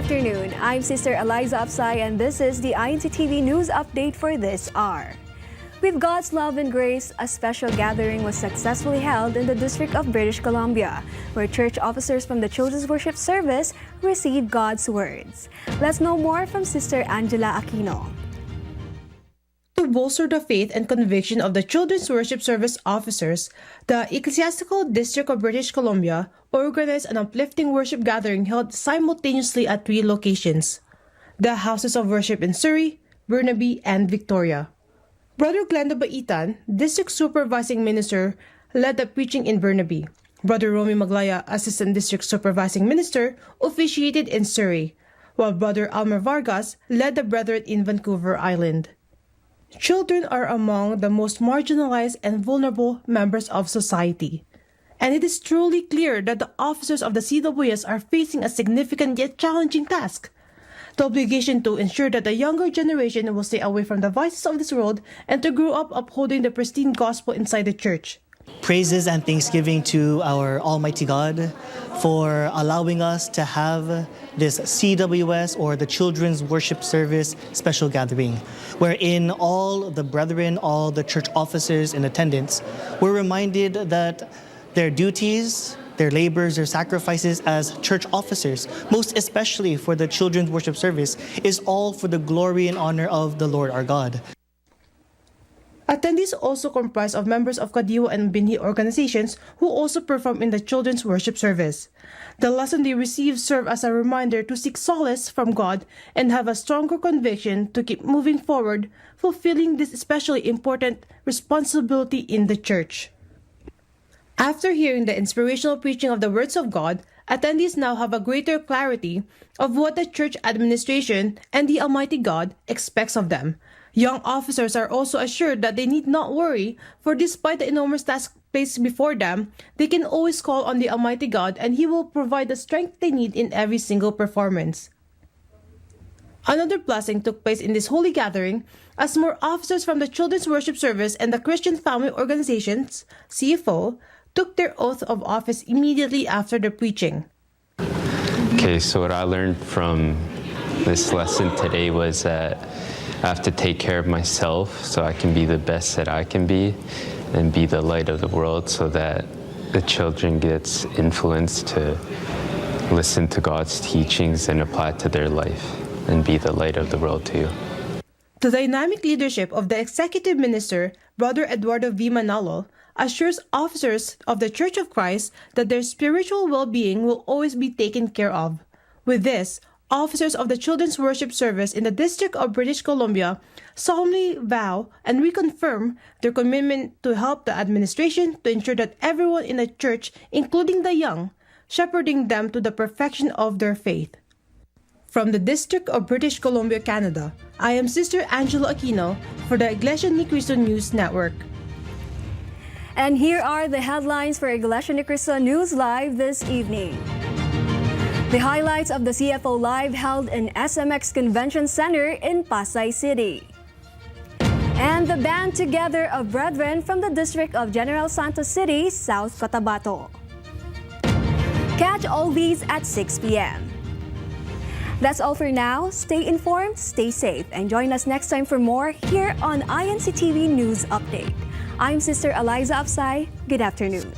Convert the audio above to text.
afternoon. I'm Sister Eliza Apsay and this is the INCTV News Update for this hour. With God's love and grace, a special gathering was successfully held in the District of British Columbia, where church officers from the Children's Worship Service received God's words. Let's know more from Sister Angela Aquino. To bolster the faith and conviction of the Children's Worship Service officers, the Ecclesiastical District of British Columbia organized an uplifting worship gathering held simultaneously at 3 locations: the Houses of Worship in Surrey, Burnaby, and Victoria. Brother Glenda Baitan, District Supervising Minister, led the preaching in Burnaby. Brother Romy Maglaya, Assistant District Supervising Minister, officiated in Surrey, while Brother Almer Vargas led the Brethren in Vancouver Island. Children are among the most marginalized and vulnerable members of society, and it is truly clear that the officers of the CWS are facing a significant yet challenging task: the obligation to ensure that the younger generation will stay away from the vices of this world and to grow up upholding the pristine gospel inside the church. Praises and thanksgiving to our Almighty God for allowing us to have this CWS, or the Children's Worship Service special gathering, wherein all the brethren, all the church officers in attendance were reminded that their duties, their labors, their sacrifices as church officers, most especially for the Children's Worship Service, is all for the glory and honor of the Lord our God. Attendees also comprised of members of Kadiwa and Binhi organizations who also perform in the Children's Worship Service. The lesson they received served as a reminder to seek solace from God and have a stronger conviction to keep moving forward, fulfilling this especially important responsibility in the church. After hearing the inspirational preaching of the words of God, attendees now have a greater clarity of what the church administration and the Almighty God expects of them. Young officers are also assured that they need not worry, for despite the enormous task placed before them, they can always call on the Almighty God and He will provide the strength they need in every single performance. Another blessing took place in this holy gathering as more officers from the Children's Worship Service and the Christian Family Organizations, CFO, took their oath of office immediately after the preaching. Okay, so what I learned from this lesson today was that I have to take care of myself so I can be the best that I can be and be the light of the world, so that the children gets influenced to listen to God's teachings and apply it to their life and be the light of the world too. The dynamic leadership of the Executive Minister, Brother Eduardo V. Manalo, assures officers of the Church of Christ that their spiritual well-being will always be taken care of. With this, officers of the Children's Worship Service in the District of British Columbia solemnly vow and reconfirm their commitment to help the administration to ensure that everyone in the church, including the young, shepherding them to the perfection of their faith. From the District of British Columbia, Canada, I am Sister Angela Aquino for the Iglesia Ni Cristo News Network. And here are the headlines for Iglesia Ni Cristo News Live this evening. The highlights of the CFO Live held in SMX Convention Center in Pasay City. And the band together of brethren from the District of General Santos City, South Cotabato. Catch all these at 6 p.m. That's all for now. Stay informed, stay safe, and join us next time for more here on INCTV News Update. I'm Sister Eliza Apsay. Good afternoon.